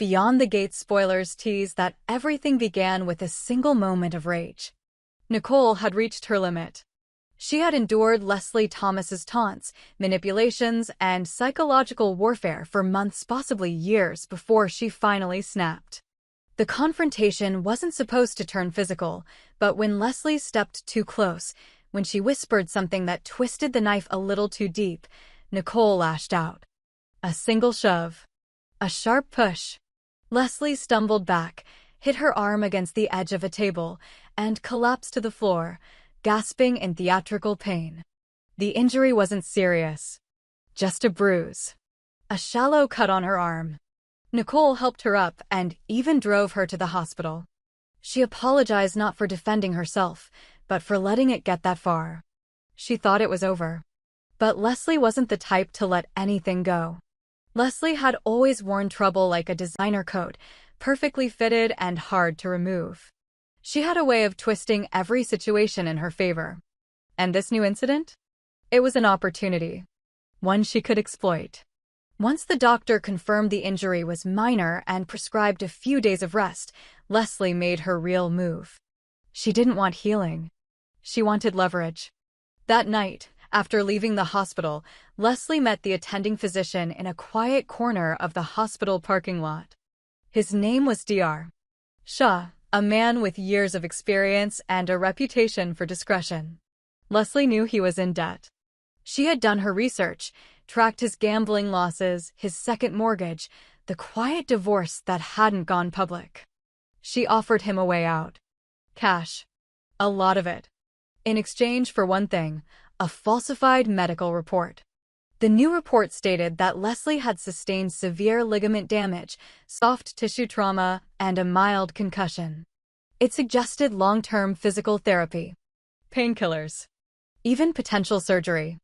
Beyond the Gate spoilers tease that everything began with a single moment of rage. Nicole had reached her limit. She had endured Leslie Thomas's taunts, manipulations, and psychological warfare for months, possibly years, before she finally snapped. The confrontation wasn't supposed to turn physical, but when Leslie stepped too close, when she whispered something that twisted the knife a little too deep, Nicole lashed out. A single shove. A sharp push. Leslie stumbled back, hit her arm against the edge of a table, and collapsed to the floor, gasping in theatrical pain. The injury wasn't serious. Just a bruise. A shallow cut on her arm. Nicole helped her up and even drove her to the hospital. She apologized not for defending herself, but for letting it get that far. She thought it was over. But Leslie wasn't the type to let anything go. Leslie had always worn trouble like a designer coat, perfectly fitted and hard to remove. She had a way of twisting every situation in her favor. And this new incident? It was an opportunity. One she could exploit. Once the doctor confirmed the injury was minor and prescribed a few days of rest, Leslie made her real move. She didn't want healing. She wanted leverage. That night, after leaving the hospital, Leslie met the attending physician in a quiet corner of the hospital parking lot. His name was Dr. Shaw, a man with years of experience and a reputation for discretion. Leslie knew he was in debt. She had done her research, tracked his gambling losses, his second mortgage, the quiet divorce that hadn't gone public. She offered him a way out. Cash. A lot of it. In exchange for one thing, a falsified medical report. The new report stated that Leslie had sustained severe ligament damage, soft tissue trauma, and a mild concussion. It suggested long-term physical therapy, painkillers, even potential surgery.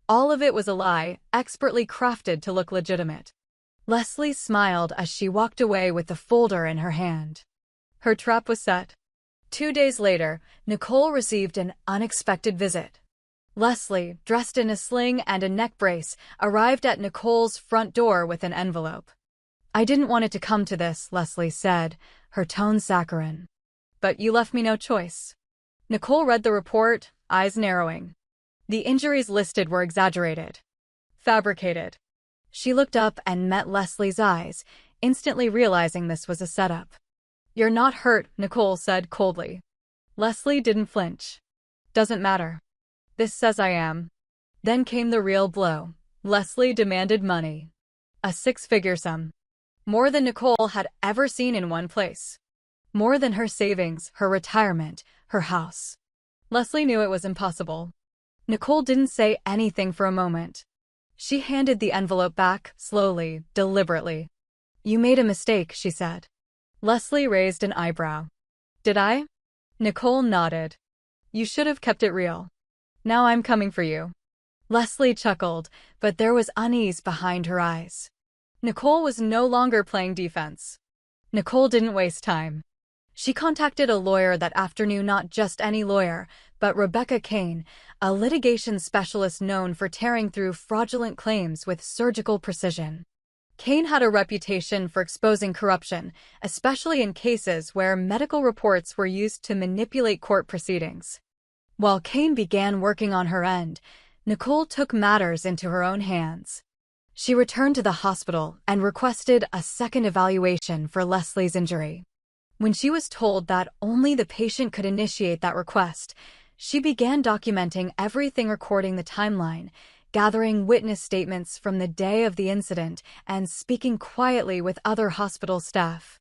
All of it was a lie, expertly crafted to look legitimate. Leslie smiled as she walked away with the folder in her hand. Her trap was set. 2 days later, Nicole received an unexpected visit. Leslie, dressed in a sling and a neck brace, arrived at Nicole's front door with an envelope. "I didn't want it to come to this," Leslie said, her tone saccharine. "But you left me no choice." Nicole read the report, eyes narrowing. The injuries listed were exaggerated. Fabricated. She looked up and met Leslie's eyes, instantly realizing this was a setup. "You're not hurt," Nicole said coldly. Leslie didn't flinch. "Doesn't matter. This says I am." Then came the real blow. Leslie demanded money. A 6-figure sum. More than Nicole had ever seen in one place. More than her savings, her retirement, her house. Leslie knew it was impossible. Nicole didn't say anything for a moment. She handed the envelope back, slowly, deliberately. "You made a mistake," she said. Leslie raised an eyebrow. "Did I?" Nicole nodded. "You should have kept it real. Now I'm coming for you." Leslie chuckled, but there was unease behind her eyes. Nicole was no longer playing defense. Nicole didn't waste time. She contacted a lawyer that afternoon, not just any lawyer, but Rebecca Kane, a litigation specialist known for tearing through fraudulent claims with surgical precision. Kane had a reputation for exposing corruption, especially in cases where medical reports were used to manipulate court proceedings. While Kane began working on her end, Nicole took matters into her own hands. She returned to the hospital and requested a second evaluation for Leslie's injury. When she was told that only the patient could initiate that request, she began documenting everything, recording the timeline, gathering witness statements from the day of the incident, and speaking quietly with other hospital staff.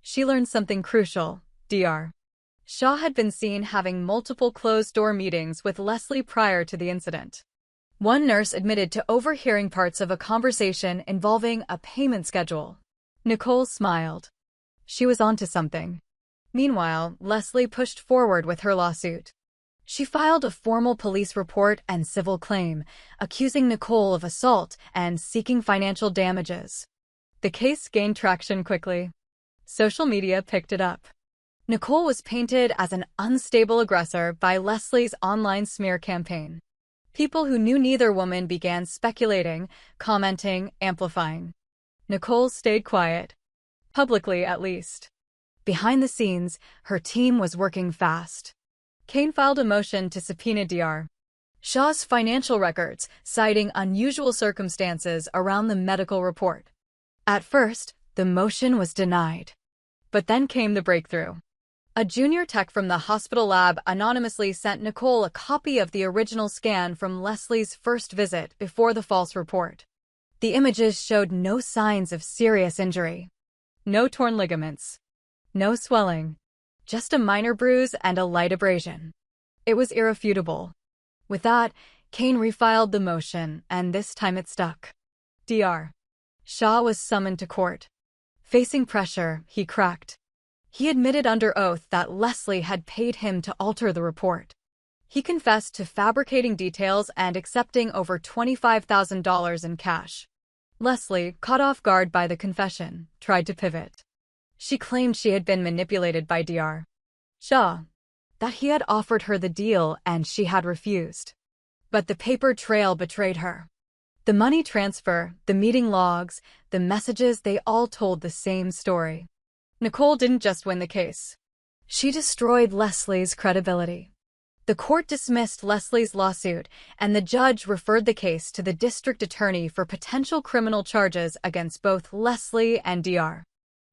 She learned something crucial. Dr. Shaw had been seen having multiple closed-door meetings with Leslie prior to the incident. One nurse admitted to overhearing parts of a conversation involving a payment schedule. Nicole smiled. She was onto something. Meanwhile, Leslie pushed forward with her lawsuit. She filed a formal police report and civil claim, accusing Nicole of assault and seeking financial damages. The case gained traction quickly. Social media picked it up. Nicole was painted as an unstable aggressor by Leslie's online smear campaign. People who knew neither woman began speculating, commenting, amplifying. Nicole stayed quiet. Publicly, at least. Behind the scenes, her team was working fast. Kane filed a motion to subpoena Dr. Shaw's financial records, citing unusual circumstances around the medical report. At first, the motion was denied. But then came the breakthrough. A junior tech from the hospital lab anonymously sent Nicole a copy of the original scan from Leslie's first visit before the false report. The images showed no signs of serious injury. No torn ligaments. No swelling. Just a minor bruise and a light abrasion. It was irrefutable. With that, Kane refiled the motion, and this time it stuck. Dr. Shaw was summoned to court. Facing pressure, he cracked. He admitted under oath that Leslie had paid him to alter the report. He confessed to fabricating details and accepting over $25,000 in cash. Leslie, caught off guard by the confession, tried to pivot. She claimed she had been manipulated by Dr. Shaw, that he had offered her the deal and she had refused. But the paper trail betrayed her. The money transfer, the meeting logs, the messages, they all told the same story. Nicole didn't just win the case. She destroyed Leslie's credibility. The court dismissed Leslie's lawsuit, and the judge referred the case to the district attorney for potential criminal charges against both Leslie and Dr.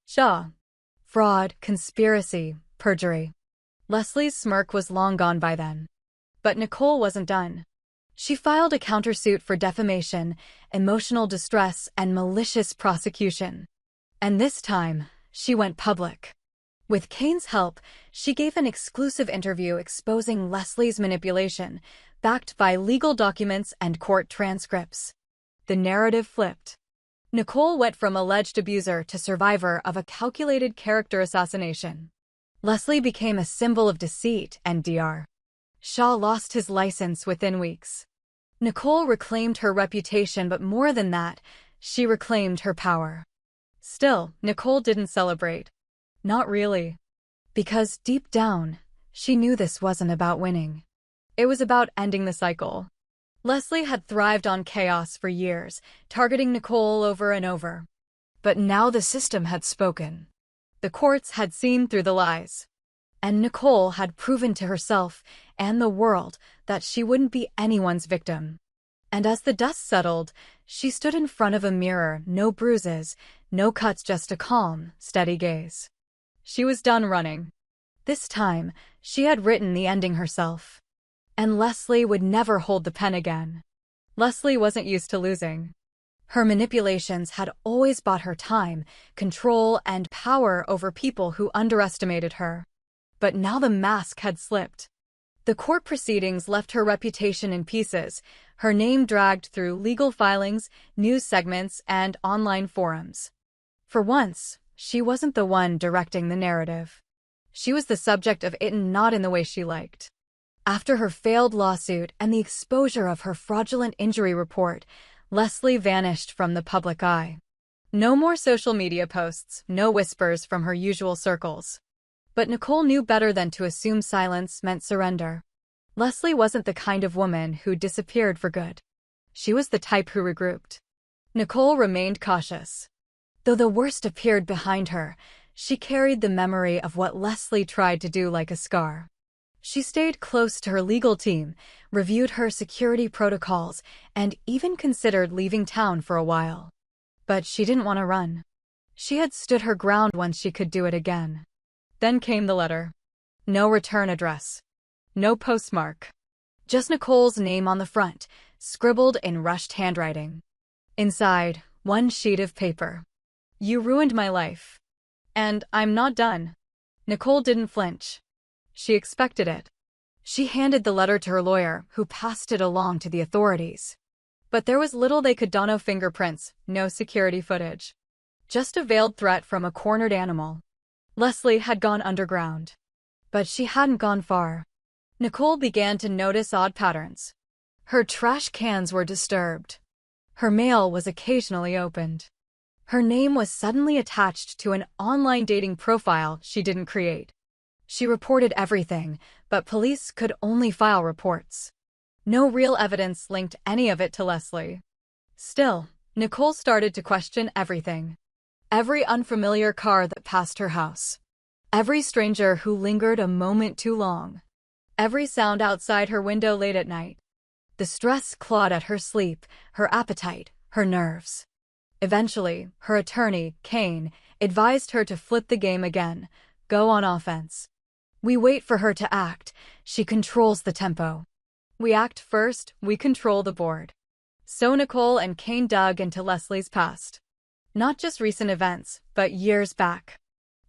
Shaw. Fraud, conspiracy, perjury. Leslie's smirk was long gone by then. But Nicole wasn't done. She filed a countersuit for defamation, emotional distress, and malicious prosecution. And this time, she went public. With Kane's help, she gave an exclusive interview exposing Leslie's manipulation, backed by legal documents and court transcripts. The narrative flipped. Nicole went from alleged abuser to survivor of a calculated character assassination. Leslie became a symbol of deceit, and Dr. Shaw lost his license within weeks. Nicole reclaimed her reputation, but more than that, she reclaimed her power. Still, Nicole didn't celebrate. Not really. Because deep down, she knew this wasn't about winning. It was about ending the cycle. Leslie had thrived on chaos for years, targeting Nicole over and over. But now the system had spoken. The courts had seen through the lies. And Nicole had proven to herself and the world that she wouldn't be anyone's victim. And as the dust settled, she stood in front of a mirror, no bruises, no cuts, just a calm, steady gaze. She was done running. This time, she had written the ending herself. And Leslie would never hold the pen again. Leslie wasn't used to losing. Her manipulations had always bought her time, control, and power over people who underestimated her. But now the mask had slipped. The court proceedings left her reputation in pieces, her name dragged through legal filings, news segments, and online forums. For once, she wasn't the one directing the narrative. She was the subject of it, and not in the way she liked. After her failed lawsuit and the exposure of her fraudulent injury report, Leslie vanished from the public eye. No more social media posts, no whispers from her usual circles. But Nicole knew better than to assume silence meant surrender. Leslie wasn't the kind of woman who disappeared for good. She was the type who regrouped. Nicole remained cautious. Though the worst appeared behind her, she carried the memory of what Leslie tried to do like a scar. She stayed close to her legal team, reviewed her security protocols, and even considered leaving town for a while. But she didn't want to run. She had stood her ground once, she could do it again. Then came the letter. No return address. No postmark. Just Nicole's name on the front, scribbled in rushed handwriting. Inside, one sheet of paper. You ruined my life. And I'm not done. Nicole didn't flinch. She expected it. She handed the letter to her lawyer, who passed it along to the authorities. But there was little they could do. No fingerprints, no security footage. Just a veiled threat from a cornered animal. Leslie had gone underground. But she hadn't gone far. Nicole began to notice odd patterns. Her trash cans were disturbed. Her mail was occasionally opened. Her name was suddenly attached to an online dating profile she didn't create. She reported everything, but police could only file reports. No real evidence linked any of it to Leslie. Still, Nicole started to question everything. Every unfamiliar car that passed her house. Every stranger who lingered a moment too long. Every sound outside her window late at night. The stress clawed at her sleep, her appetite, her nerves. Eventually, her attorney, Kane, advised her to flip the game again, go on offense. We wait for her to act, she controls the tempo. We act first, we control the board. So Nicole and Kane dug into Leslie's past. Not just recent events, but years back.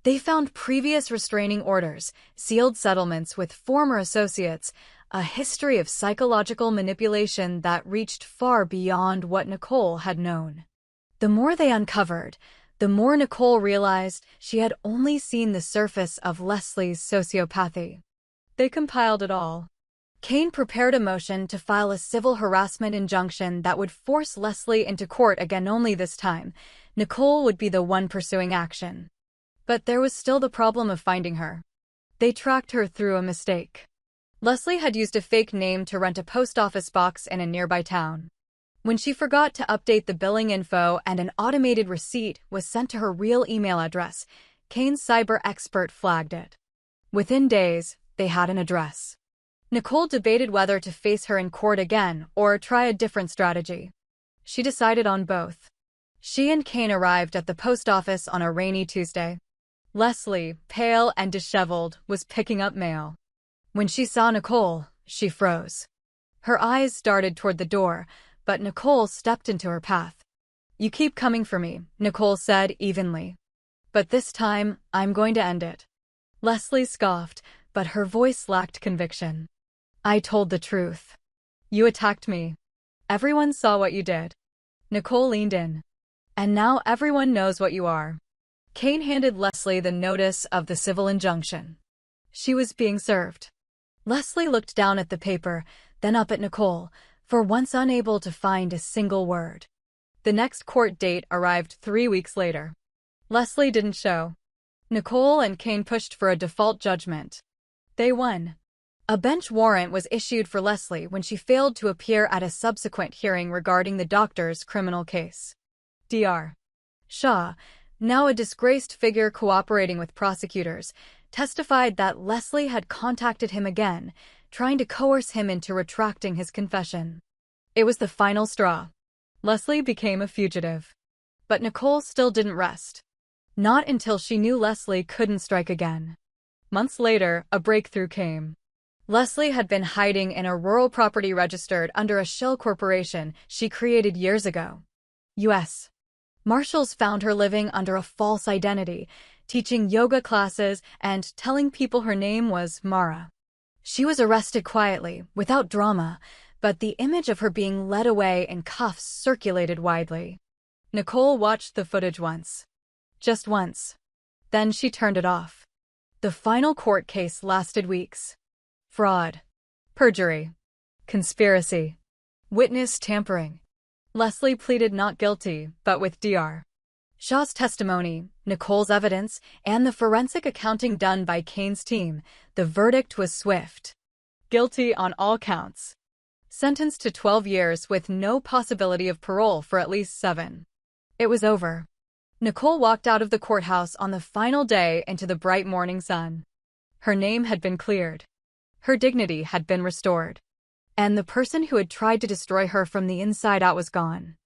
They found previous restraining orders, sealed settlements with former associates, a history of psychological manipulation that reached far beyond what Nicole had known. The more they uncovered, the more Nicole realized she had only seen the surface of Leslie's sociopathy. They compiled it all. Kane prepared a motion to file a civil harassment injunction that would force Leslie into court again, only this time Nicole would be the one pursuing action. But there was still the problem of finding her. They tracked her through a mistake. Leslie had used a fake name to rent a post office box in a nearby town. When she forgot to update the billing info and an automated receipt was sent to her real email address, Kane's cyber expert flagged it. Within days, they had an address. Nicole debated whether to face her in court again or try a different strategy. She decided on both. She and Kane arrived at the post office on a rainy Tuesday. Leslie, pale and disheveled, was picking up mail. When she saw Nicole, she froze. Her eyes darted toward the door, but Nicole stepped into her path. "You keep coming for me," Nicole said evenly. "But this time, I'm going to end it." Leslie scoffed, but her voice lacked conviction. "I told the truth. You attacked me. Everyone saw what you did." Nicole leaned in. "And now everyone knows what you are." Kane handed Leslie the notice of the civil injunction. She was being served. Leslie looked down at the paper, then up at Nicole, for once unable to find a single word. The next court date arrived 3 weeks later. Leslie didn't show. Nicole and Kane pushed for a default judgment. They won. A bench warrant was issued for Leslie when she failed to appear at a subsequent hearing regarding the doctor's criminal case. Dr. Shaw, now a disgraced figure cooperating with prosecutors, testified that Leslie had contacted him again, trying to coerce him into retracting his confession. It was the final straw. Leslie became a fugitive. But Nicole still didn't rest. Not until she knew Leslie couldn't strike again. Months later, a breakthrough came. Leslie had been hiding in a rural property registered under a shell corporation she created years ago. U.S. Marshals found her living under a false identity, teaching yoga classes and telling people her name was Mara. She was arrested quietly, without drama, but the image of her being led away in cuffs circulated widely. Nicole watched the footage once. Just once. Then she turned it off. The final court case lasted weeks. Fraud. Perjury. Conspiracy. Witness tampering. Leslie pleaded not guilty, but with Dr. Shaw's testimony, Nicole's evidence, and the forensic accounting done by Kane's team, the verdict was swift. Guilty on all counts. Sentenced to 12 years with no possibility of parole for at least 7. It was over. Nicole walked out of the courthouse on the final day into the bright morning sun. Her name had been cleared. Her dignity had been restored. And the person who had tried to destroy her from the inside out was gone.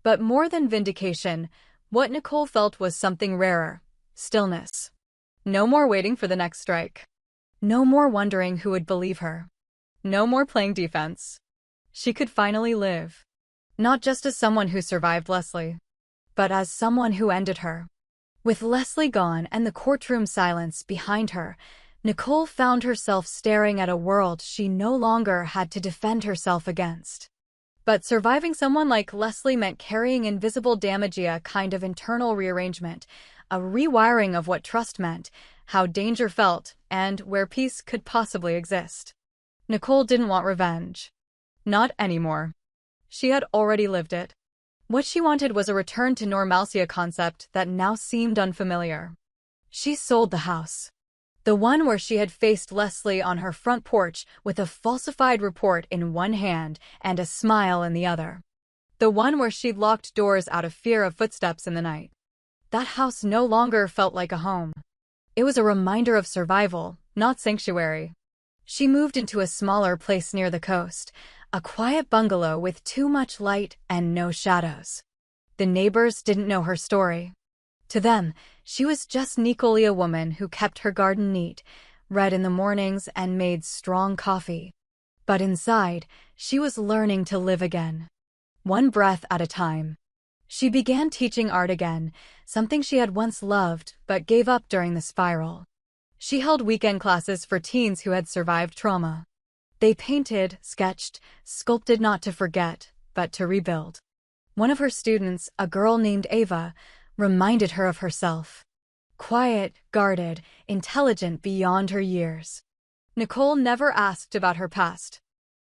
But more than vindication, what Nicole felt was something rarer: stillness. No more waiting for the next strike. No more wondering who would believe her. No more playing defense. She could finally live. Not just as someone who survived Leslie, but as someone who ended her. With Leslie gone and the courtroom silence behind her, Nicole found herself staring at a world she no longer had to defend herself against. But surviving someone like Leslie meant carrying invisible damage, a kind of internal rearrangement, a rewiring of what trust meant, how danger felt, and where peace could possibly exist. Nicole didn't want revenge. Not anymore. She had already lived it. What she wanted was a return to normalcy, a concept that now seemed unfamiliar. She sold the house. The one where she had faced Leslie on her front porch with a falsified report in one hand and a smile in the other. The one where she'd locked doors out of fear of footsteps in the night. That house no longer felt like a home. It was a reminder of survival, not sanctuary. She moved into a smaller place near the coast, a quiet bungalow with too much light and no shadows. The neighbors didn't know her story. To them, she was just Nicole, a woman who kept her garden neat, read in the mornings, and made strong coffee. But inside, she was learning to live again. One breath at a time. She began teaching art again, something she had once loved but gave up during the spiral. She held weekend classes for teens who had survived trauma. They painted, sketched, sculpted not to forget, but to rebuild. One of her students, a girl named Ava, reminded her of herself. Quiet, guarded, intelligent beyond her years. Nicole never asked about her past.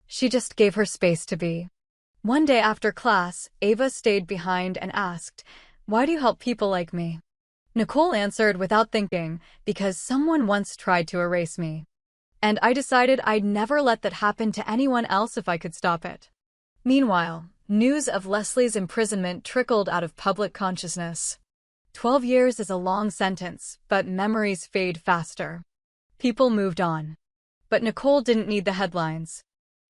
She just gave her space to be. One day after class, Ava stayed behind and asked, "Why do you help people like me?" Nicole answered without thinking, "Because someone once tried to erase me. And I decided I'd never let that happen to anyone else if I could stop it." Meanwhile, news of Leslie's imprisonment trickled out of public consciousness. 12 years is a long sentence, but memories fade faster. People moved on. But Nicole didn't need the headlines.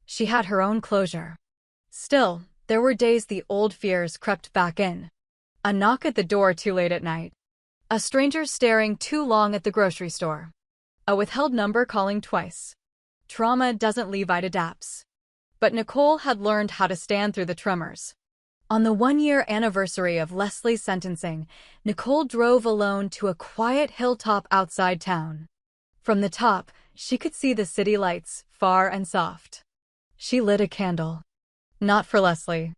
She had her own closure. Still, there were days the old fears crept back in. A knock at the door too late at night. A stranger staring too long at the grocery store. A withheld number calling twice. Trauma doesn't leave, it adapts. But Nicole had learned how to stand through the tremors. On the one-year anniversary of Leslie's sentencing, Nicole drove alone to a quiet hilltop outside town. From the top, she could see the city lights, far and soft. She lit a candle. Not for Leslie.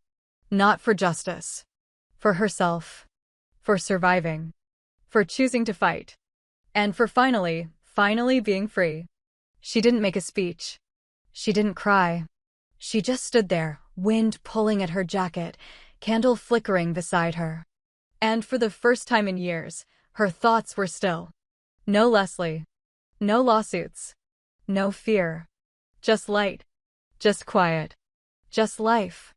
Not for justice. For herself. For surviving. For choosing to fight. And for finally being free. She didn't make a speech. She didn't cry. She just stood there, wind pulling at her jacket, candle flickering beside her. And for the first time in years, her thoughts were still. No Leslie. No lawsuits. No fear. Just light. Just quiet. Just life.